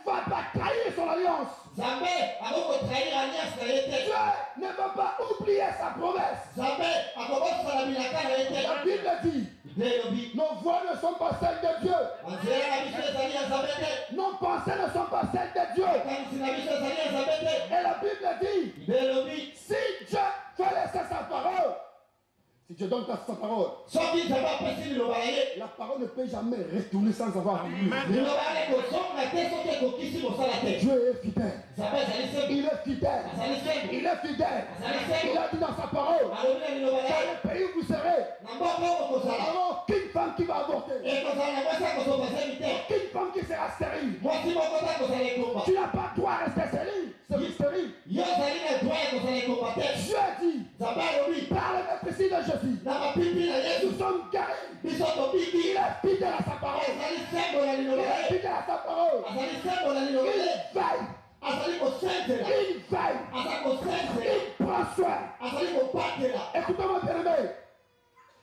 va pas trahir son alliance. Dieu ne va pas oublier sa promesse. La Bible dit, nos voix ne sont pas celles de Dieu. Nos pensées ne sont pas celles de Dieu. Et la Bible dit, si Dieu fait laisser sa parole, si Dieu donne sa parole, la parole ne peut jamais retourner sans avoir lu. Dieu est fidèle. Il est fidèle. Il est fidèle. Il a dit dans sa parole, dans le pays où vous serez, il n'y aura aucune femme qui va avorter. Aucune femme qui sera stérile. Tu n'as pas droit à rester stérile. Stérile. Dieu dit, par le précis de Jésus, nous sommes guéris. Il est fidèle à sa parole. Il est fidèle à sa parole. Il veille. Il veille. Il prend soin. Écoutez-moi, bien-aimé.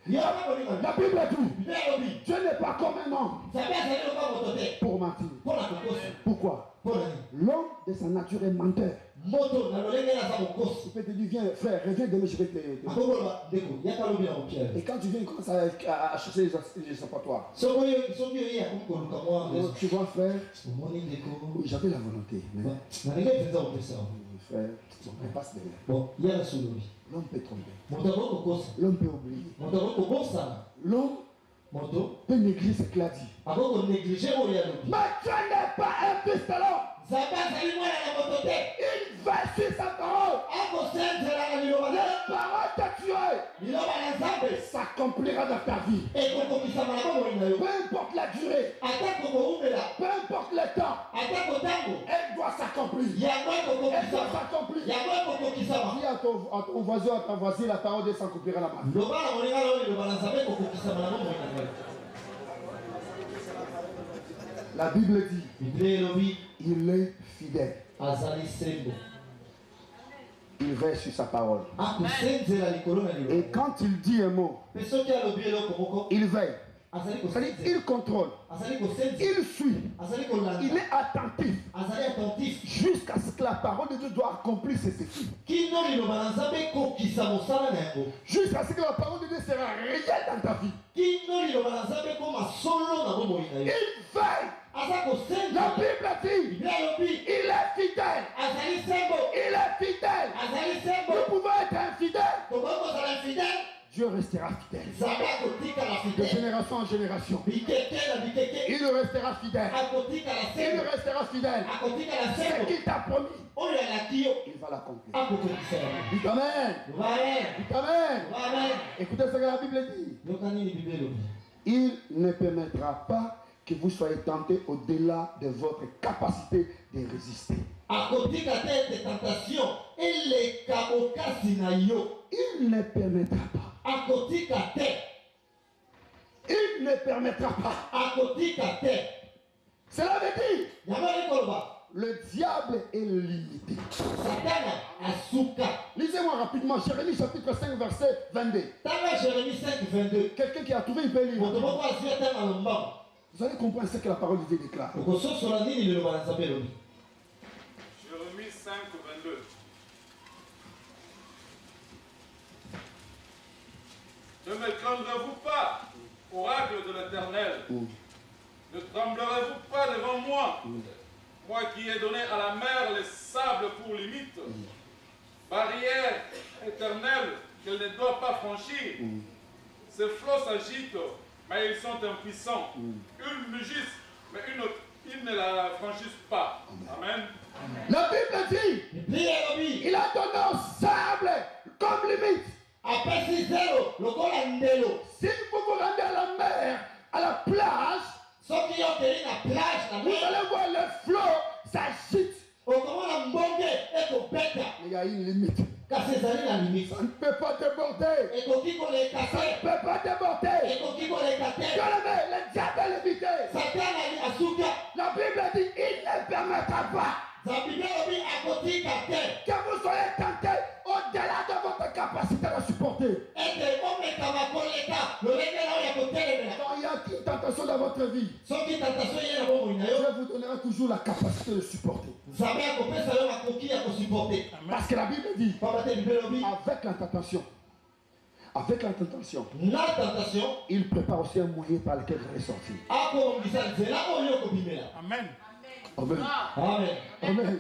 La Bible dit, Dieu n'est pas comme un homme pour mentir. Pourquoi? L'homme de sa nature est menteur. Il peut te dire, viens frère, reviens demain, je vais te... Et quand tu viens, il commence à chercher les échappatoires. Tu vois frère, oui, j'avais la volonté. Mais... frère, on passe derrière. L'homme peut tromper. L'homme peut oublier. L'homme peut négliger ce qu'il a dit. Mais Dieu n'est pas un pistelon. Il va sur sa parole. La parole t'a tué. S'accomplira dans ta vie. Peu importe la durée. Peu importe le temps. Elle doit s'accomplir. Elle doit s'accomplir. Dis à ton voisin, à ta voisine, la parole de s'accomplira là-bas. La Bible dit, il est fidèle. Il veille sur sa parole. Et quand il dit un mot, il veille. C'est-à-dire, il contrôle. Il suit. Il est attentif. Jusqu'à ce que la parole de Dieu doit accomplir ses effets. Jusqu'à ce que la parole de Dieu sera réelle dans ta vie. Il veille. La Bible dit, il est fidèle. Il est fidèle. Nous pouvons être infidèles. Dieu restera fidèle. De génération en génération. Il restera fidèle. Il restera fidèle. Ce qu'il t'a promis, il va l'accomplir. Dites Amen. Dites Amen. Écoutez ce que la Bible dit. Il ne permettra pas que vous soyez tentés au-delà de votre capacité de résister. Il ne permettra pas. Il ne permettra pas. Cela veut dire, le diable est limité. Lisez-moi rapidement Jérémie chapitre 5 verset 22. Quelqu'un qui a trouvé, il peut lire. Vous allez comprendre ce que la parole de Dieu déclare. Jérémie 5, 22. Ne me craindrez-vous pas, oracle de l'Éternel? Ne tremblerez-vous pas devant moi? Moi qui ai donné à la mer les sables pour limite, barrière éternelle qu'elle ne doit pas franchir. Ces flots s'agitent, mais ils sont impuissants. Ils mugissent, mais ils ne la franchissent pas. Amen. La Bible dit, il a donné au sable comme limite. Si vous vous rendez à la mer, à la plage, vous allez voir le flot s'agite. Il y a une limite. Ça ne peut pas déborder. Ça ne peut pas déborder. Le diable est limité. La Bible dit, il ne permettra pas que vous soyez tentés au-delà de votre capacité de supporter. Quand il y a une tentation dans votre vie, Dieu vous donnera toujours la capacité le supporter. Parce que la Bible dit, avec la tentation, il prépare aussi un moyen par lequel vous allez sortir. Amen. Amen. Amen. Amen. Amen.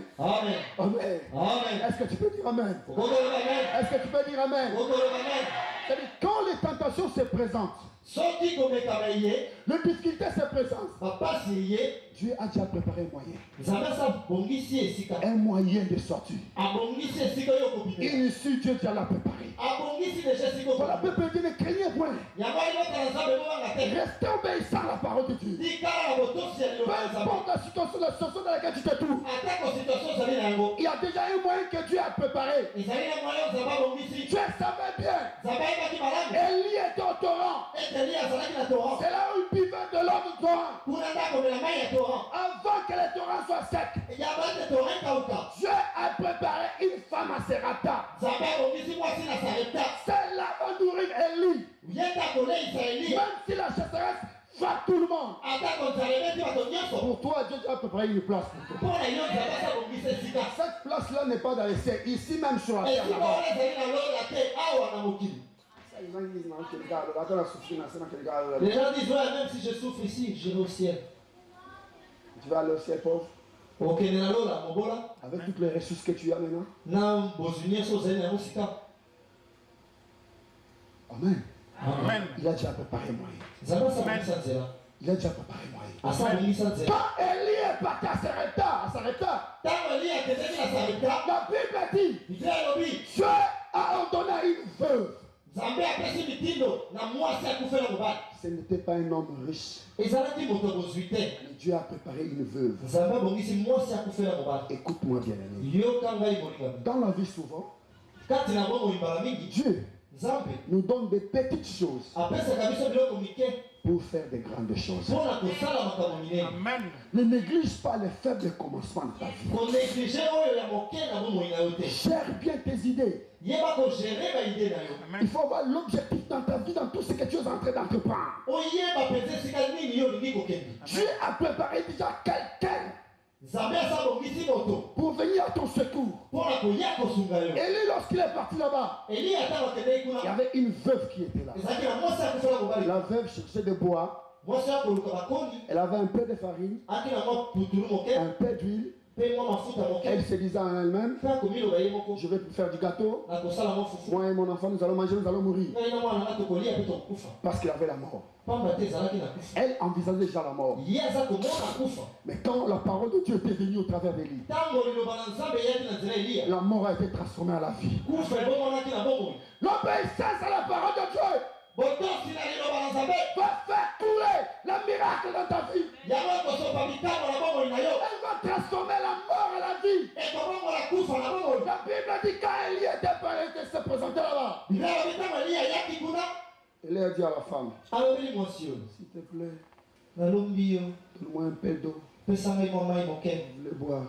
Amen. Amen. Est-ce que tu peux dire Amen? Amen. Est-ce que tu peux dire Amen? C'est-à-dire, quand les tentations se présentent, les difficultés se présentent, Dieu a déjà préparé un moyen. Un moyen de sortie. Une issue, Dieu déjà l'a préparé. Voilà, peuple dit, ne craignez point. Restez obéissant à la parole de Dieu. Peu importe la situation dans laquelle tu te trouves, il y a déjà un moyen que Dieu a préparé. Tu savais bien. Élie était au torrent. C'est là où il buvait de l'eau du torrent. Avant que les torrents soient secs, Dieu a préparé une femme à Serapta. Celle-là va nourrir Élie. Même si la chasseresse frappe tout le monde. Pour toi, Dieu a préparé une place pour toi. Cette place-là n'est pas dans les cieux. Ici même sur la terre. Les gens disent, ouais, même si je souffre ici, j'irai au ciel. Tu vas aller au ciel pauvre. Avec toutes les ressources que tu as maintenant. Amen. Amen. Il a déjà préparé moyen. Il a déjà préparé moyen. Quand Élie est parti à Sarepta, la Bible dit, Dieu a ordonné à une veuve. Ce n'était pas un homme riche. Mais Dieu a préparé une veuve. Écoute-moi bien, ami. Dans la vie souvent, Dieu nous donne des petites choses pour faire des grandes choses. Amen. Ne néglige pas les faibles commencements de ta vie. Gère bien tes idées. Il faut avoir l'objectif dans ta vie, dans tout ce que tu es en train d'entreprendre. Dieu a préparé déjà quelqu'un pour venir à ton secours. Élie, lorsqu'il est parti là-bas, il y avait une veuve qui était là. La veuve cherchait de bois. Elle avait un peu de farine, un peu d'huile. Elle se disait en elle-même, je vais faire du gâteau. Moi et mon enfant, nous allons manger, nous allons mourir. Parce qu'il avait la mort. Elle envisageait déjà la mort. Mais quand la parole de Dieu était venue au travers d'Élie, la mort a été transformée à la vie. L'obéissance à la parole de Dieu va faire couler le miracle dans ta vie. Elle va transformer la mort à la vie. La Bible dit quand Élie était prêt de se présenter là-bas, elle a dit à la femme, s'il te plaît, donne-moi un peu d'eau. Je voulais boire.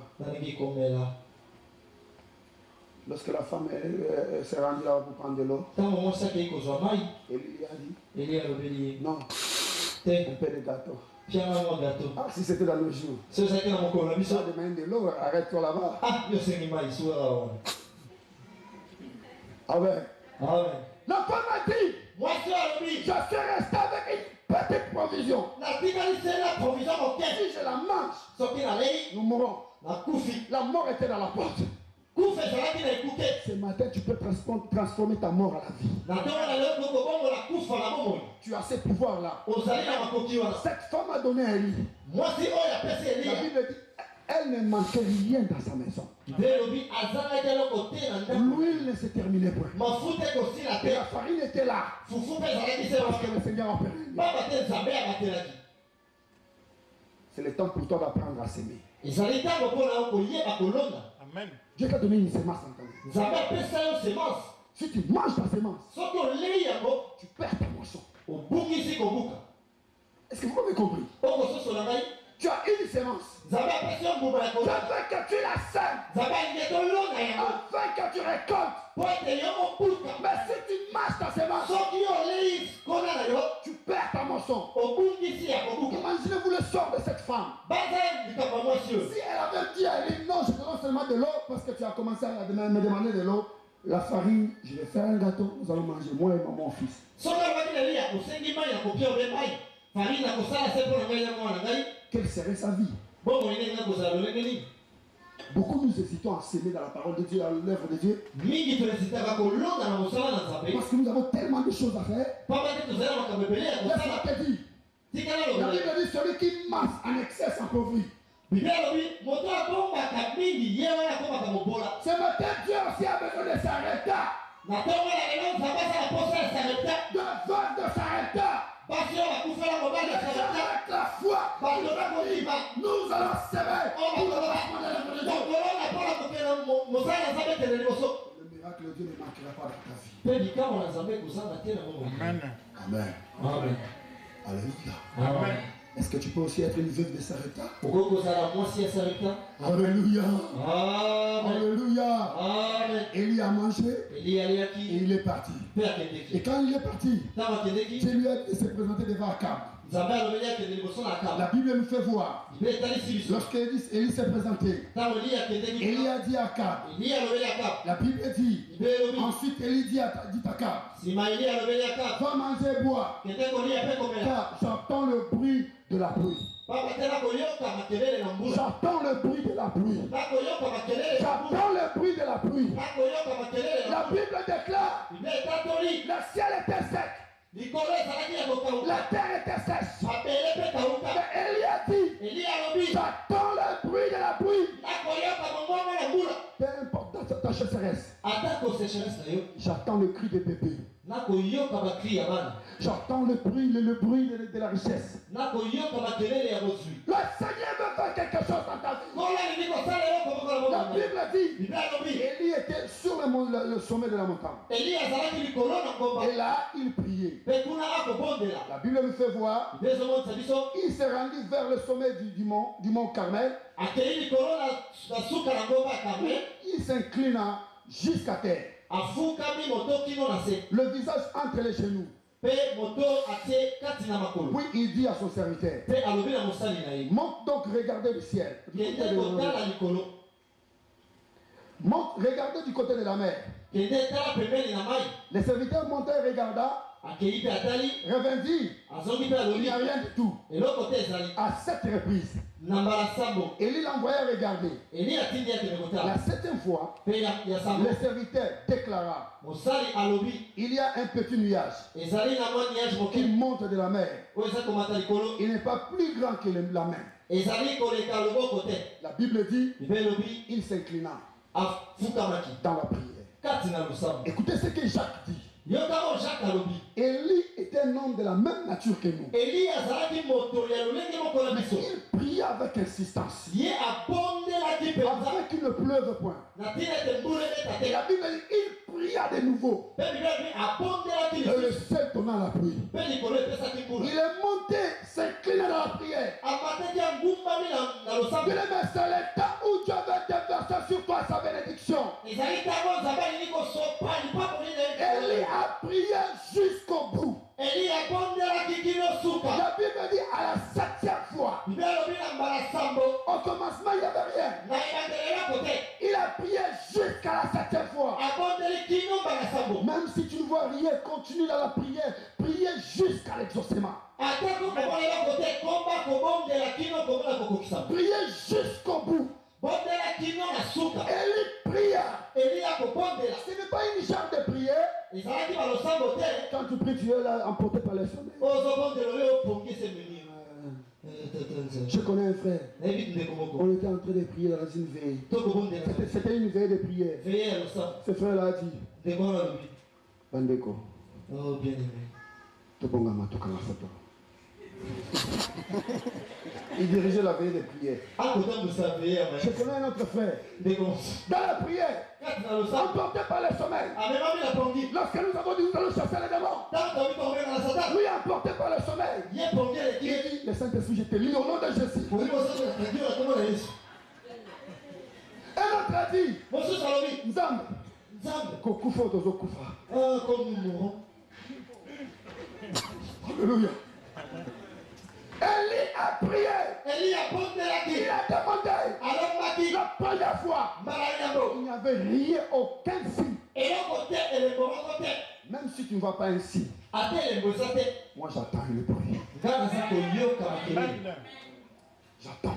Lorsque la femme s'est rendue là pour prendre de l'eau, Élie a dit, non, un peu de gâteau. Ah, si c'était dans nos jours. Ça demande de l'eau, arrête-toi là-bas. Amen. La femme a dit, je suis resté avec une petite provision. Si je la mange, nous mourrons. La mort était dans la porte. Ce matin, tu peux transformer ta mort à la vie. Tu as ce pouvoir-là. Cette femme a donné à Élie. La Bible dit, elle ne manquait rien dans sa maison. L'huile ne se terminait point. Et la farine était là. Parce que le Seigneur a permis. C'est le temps pour toi d'apprendre à s'aimer. Amen. Dieu t'a donné une semence en ta vie. Si tu manges ta semence, tu perds ta moisson. Est-ce que vous m'avez compris? Tu as une semence. Je veux que tu la sèmes. Afin que tu récoltes. Mais si tu manges ta semence, tu perds ta moisson. Imaginez-vous le sort de cette femme. Si elle avait dit dit à Élie, non, je te donne seulement de l'eau parce que tu as commencé à me demander de l'eau. La farine, je vais faire un gâteau, nous allons manger, moi et mon fils. Quelle serait sa vie? Beaucoup nous hésitons à s'aimer dans la parole de Dieu, dans l'œuvre de Dieu. Parce que nous avons tellement de choses à faire. Laisse-moi te dire. La Bible dit celui qui masse en excès s'appauvrit. Ce matin, Dieu aussi a besoin de s'arrêter. De vendre de s'arrêter. Avec la foi, nous allons s'aimer. Le miracle de Dieu ne manquera pas dans ta vie. Amen. Amen. Amen. Alléluia. Amen. Est-ce que tu peux aussi être une veuve de Sarepta? Alléluia. Alléluia. Amen. Élie a mangé et il est parti. Et quand il est parti, Dieu lui a dit de se présenter devant Akab. La Bible nous fait voir. Lorsque Élie s'est présenté, Élie a dit à Akab. La Bible dit. Ensuite Élie dit à Akab, va manger et boire, car j'entends le bruit de la pluie. J'entends le bruit de la pluie. J'entends le bruit de la pluie. La Bible déclare, le ciel était sec. La terre était sèche. Mais Élie a dit, j'entends le bruit de la pluie. Peu importe ta sécheresse. J'entends le cri des bébés. J'entends le bruit de la richesse. Le Seigneur veut faire quelque chose dans ta vie. La Bible dit, Élie était sur le sommet de la montagne. Et là, il priait. La Bible nous fait voir, il s'est rendu vers le sommet du mont Carmel. Il s'inclina jusqu'à terre. Le visage entre les genoux. Oui, il dit à son serviteur, monte donc regarder le ciel. Monte regarder du côté de la mer. Le serviteur monta et regarda. Revendit, il n'y a rien du tout. À 7 reprises, Élie l'envoya regarder. La 7e fois, le serviteur déclara, il y a un petit nuage qui monte de la mer. Il n'est pas plus grand que la main. La Bible dit, il s'inclina dans la prière. Écoutez ce que Jacques dit. Élie était un homme de la même nature que nous. Il pria avec insistance afin qu'il ne pleuve point. Et la Bible dit il pria de nouveau. Et le ciel donna la pluie. Il est monté, s'incliné dans la prière. C'est le temps où Dieu veut déverser sur toi sa bénédiction. Élie a prié jusqu'au bout. La Bible dit à la 7e fois. Au commencement, il n'y avait rien. Il a prié jusqu'à la 7e fois. Même si tu ne vois rien, continue dans la prière. Priez jusqu'à l'exaucement. Priez jusqu'au bout. Élie pria. Ce n'est pas une genre de prière. Quand tu pries, tu es là emporté par le sommeil. Je connais un frère. On était en train de prier dans une veille. C'était une veille de prière. Ce frère-là a dit, Bandeko. Oh, bien aimé. Il dirigeait la veille de prière. Je connais un autre frère. Dans la prière, emporté par le sommeil. Lorsque nous avons dit nous allons chasser les démons, lui emporté par le sommeil. Il dit, le Saint-Esprit, je te lis au nom de Jésus. Un autre a dit, Nzambe, Kokufa Tozokufa. Comme nous mourons. Alléluia. Élie a prié. Il a demandé. La première fois, il n'y avait rien, aucun signe. Même si tu ne vois pas un signe, moi j'attends le bruit. J'attends.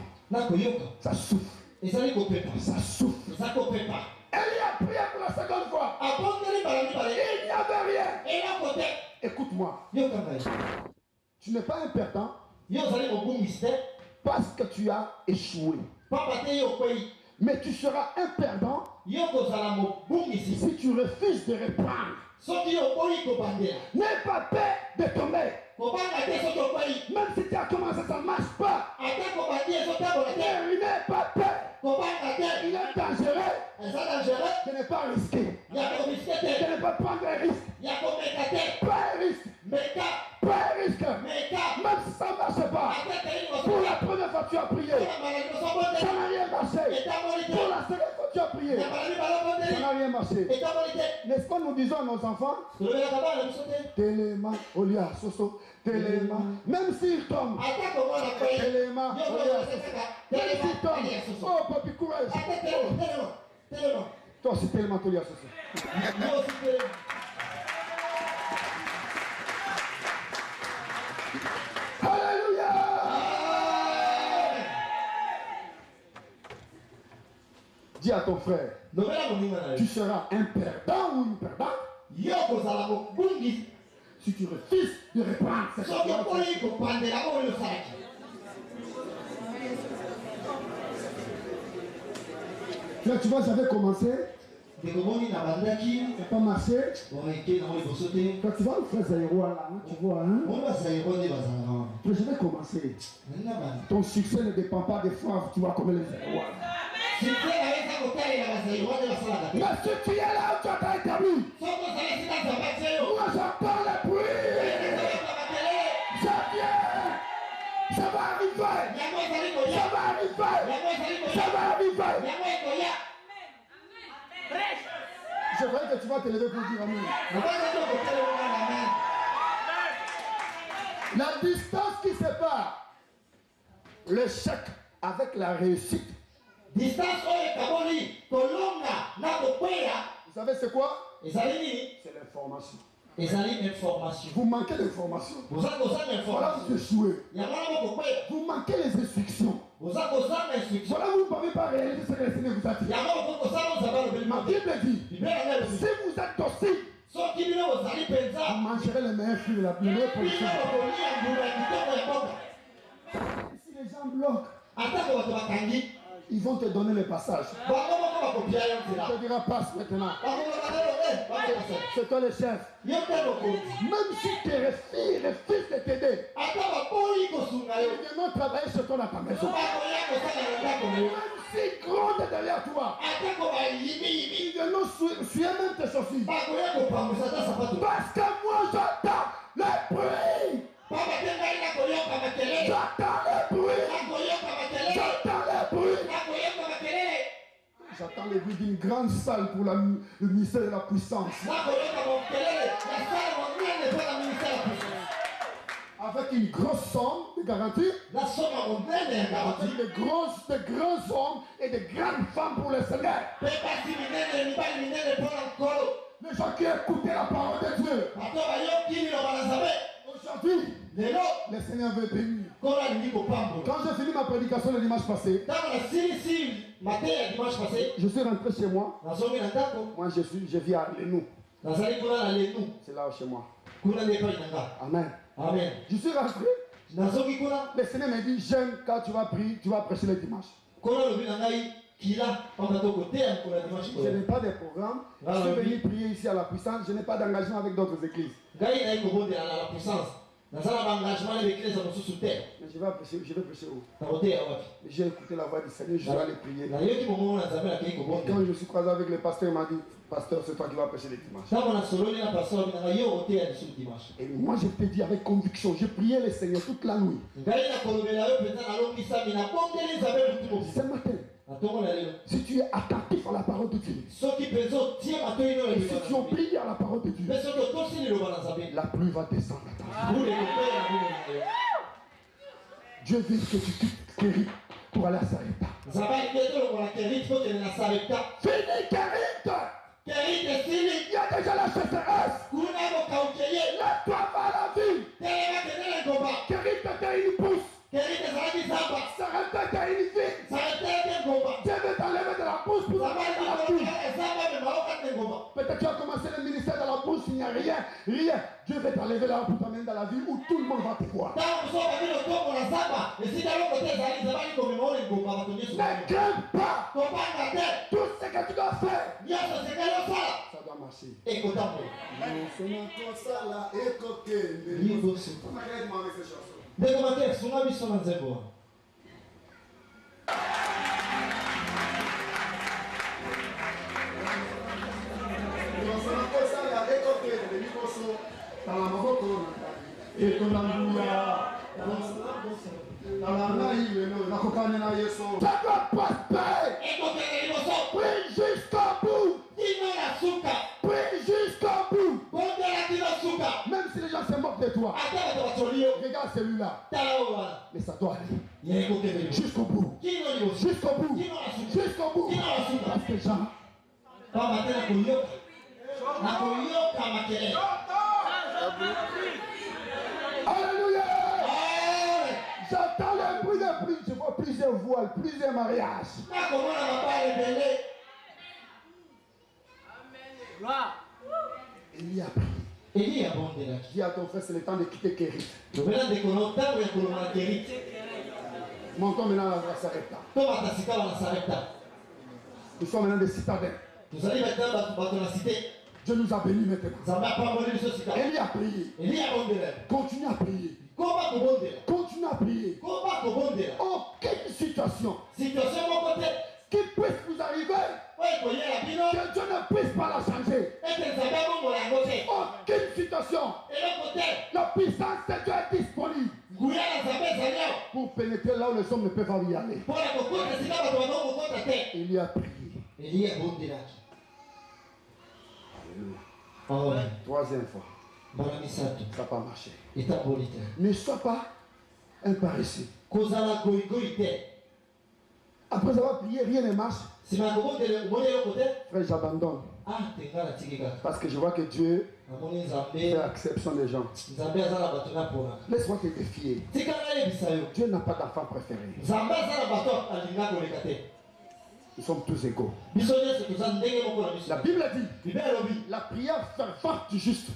Ça souffle. Ça souffle. Élie a prié pour la seconde fois. Il n'y avait rien. Écoute-moi. Tu n'es pas un perdant parce que tu as échoué. Mais tu seras un perdant si tu refuses de reprendre. N'aie pas peur de tomber. Même si tu as commencé, ça ne marche pas. N'aie pas peur. Il est dangereux de ne pas risquer. De ne pas prendre un risque. Pas un risque. Pas un risque. Même si ça ne marche pas. Pour la première fois tu as prié, ça n'a rien marché. Pour la seconde fois tu as prié, ça n'a rien marché. N'est-ce pas nous disons à nos enfants, Téléma, Olia, Soso, Téléma, même s'ils tombent, Téléma, Olia, Soso, même s'ils tombent, oh papi, courage. Toi c'est Téléma, Olia, Soso. Alléluia. Dis à ton frère, tu seras un perdant ou une perdante si tu refuses de reprendre cette Là, tu vois, j'avais commencé. Ça n'a pas marché. Quand tu vois le frère Zaïro là, tu vois, hein? Je vais commencer. Ton succès ne dépend pas des fois, tu vois, comme les Zaïro. Mais si tu es là où tu as établi, moi j'entends le bruit. Ça vient. Ça va arriver. Ça va arriver. Ça va arriver. Je croyais que tu vas te lever pour dire amen. La distance qui sépare l'échec avec la réussite. Vous savez c'est quoi? C'est l'information. Vous manquez d'informations. Voilà, vous échouez. Vous manquez les instructions. Voilà, vous ne pouvez pas réaliser ce que le Seigneur vous a dit. Ma Bible dit, si vous êtes docile, vous mangerez les meilleurs fruits de la meilleure production. Si les gens bloquent, ils vont te donner les passages. Tu te diras passe maintenant. C'est toi le chef. Même si tes refus de t'aider, ils viendront travailler sur toi dans ta maison. Même si grande est derrière toi, ils viendront suivre même tes chaussures. Parce que moi j'entends le bruit. J'entends le bruit. J'entends le bruit. J'attends le bruit d'une grande salle pour le ministère de la puissance. Avec une grosse somme de garantie. Avec de grands hommes et de grandes femmes pour le Seigneur. Les gens qui écoutaient la parole de Dieu. Aujourd'hui, le Seigneur veut bénir. Quand j'ai fini ma prédication le dimanche passé, je suis rentré chez moi. Moi, je vis à Lenou. C'est là chez moi. Amen. Amen. Je suis rentré. Le Seigneur m'a dit, j'aime quand tu vas prier, tu vas prêcher le dimanche. Je n'ai pas de programme. Je suis venu prier ici à la puissance. Je n'ai pas d'engagement avec d'autres églises. Mais je vais prêcher où? J'ai écouté la voix du Seigneur, je vais aller prier. Quand je suis croisé avec le pasteur, il m'a dit, pasteur, c'est toi qui vas prêcher le dimanche. Et moi, je te dis avec conviction, j'ai prié le Seigneur toute la nuit. Ce matin, si tu es attentif à la parole de Dieu, et si tu obéis à la parole de Dieu, la pluie va descendre à ta vie. Dieu veut que tu quittes Kérit pour aller à Sarepta. Fini Kérit. Il y a déjà la sécheresse. Lève-toi vers la ville. Kérit était une pousse. Sarepta était une ville. Dieu veut t'enlever de la pousse pour aller dans la pousse. Peut-être tu as commencé le ministère dans la pousse, il n'y a rien. Dieu veut t'enlever là pour t'amener dans la ville où tout le monde va te voir. Ne crains pas. Tout ce que tu dois faire, ça doit marcher. Ça doit prospérer. Prie jusqu'au bout. Prie jusqu'au bout. Même si les gens se moquent de toi, regarde celui-là. Mais ça doit aller jusqu'au bout. Jusqu'au bout. Jusqu'au bout. Parce que Jean, alléluia. J'entends le bruit de pluie. Je vois plusieurs voiles, plusieurs mariages. Élie a prié. Dis à ton frère, c'est le temps de quitter Kérit. Montons maintenant à Sarepta. Nous sommes maintenant des citadins. Dieu nous a bénis maintenant. Élie a prié. Continue à prier. Continue à prier. Aucune situation qui puisse nous arriver, que Dieu ne puisse pas la changer. Aucune situation. La puissance de Dieu est disponible pour pénétrer là où les hommes ne peuvent pas y aller. Il a prié. Troisième fois. Ça n'a pas marché. Ne sois pas un paresseux. Après avoir prié, rien ne marche. Frère, j'abandonne. Parce que je vois que Dieu fait exception des gens. Laisse-moi te défier. Dieu n'a pas d'enfant préféré. Nous sommes tous égaux. La Bible dit, la prière fervente du juste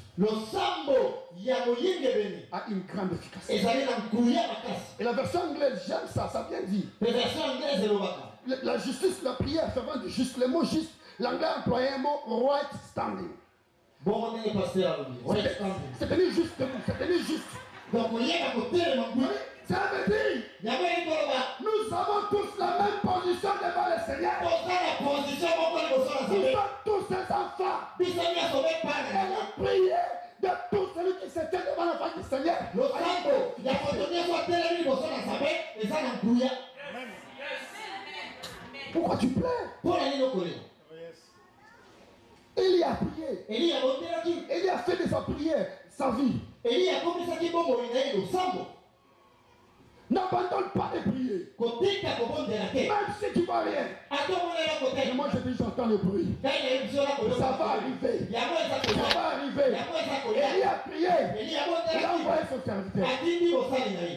a une grande efficacité. Et la version anglaise, j'aime ça, ça vient dire. La justice, la prière fervente du juste, le mot juste, l'anglais a employé un mot right standing. C'est juste debout, c'est juste. Ça veut dire, nous avons tous la même position devant le Seigneur. Nous sommes tous ses enfants. Et la prière de tout celui qui se tient devant l'enfant du Seigneur. Pourquoi tu pleures? Élie a prié. Élie a fait de sa prière sa vie. N'abandonne pas de prier. Même si tu ne vois rien. Mais moi je dis j'entends le bruit. Ça va arriver. Ça va arriver. Élie a prié. Il a envoyé son serviteur.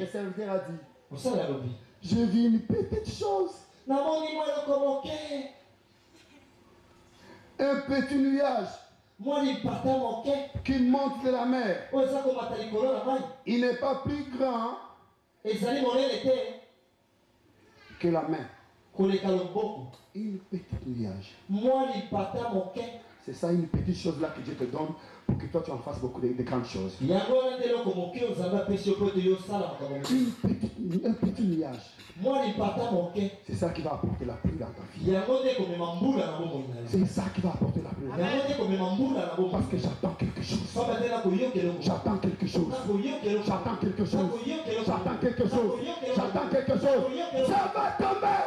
Le serviteur a dit, j'ai vu une petite chose. Un petit nuage qui monte de la mer. Il n'est pas plus grand que la main. Une petite nuage. C'est ça, une petite chose là que Dieu te donne pour que toi tu en fasses beaucoup de grandes choses. Un petit nuage. C'est ça qui va apporter la pluie dans ta vie. C'est ça qui va apporter la pluie. Parce que j'attends quelque chose. J'attends quelque chose. J'attends quelque chose. J'attends quelque chose. J'attends quelque chose. Ça va tomber.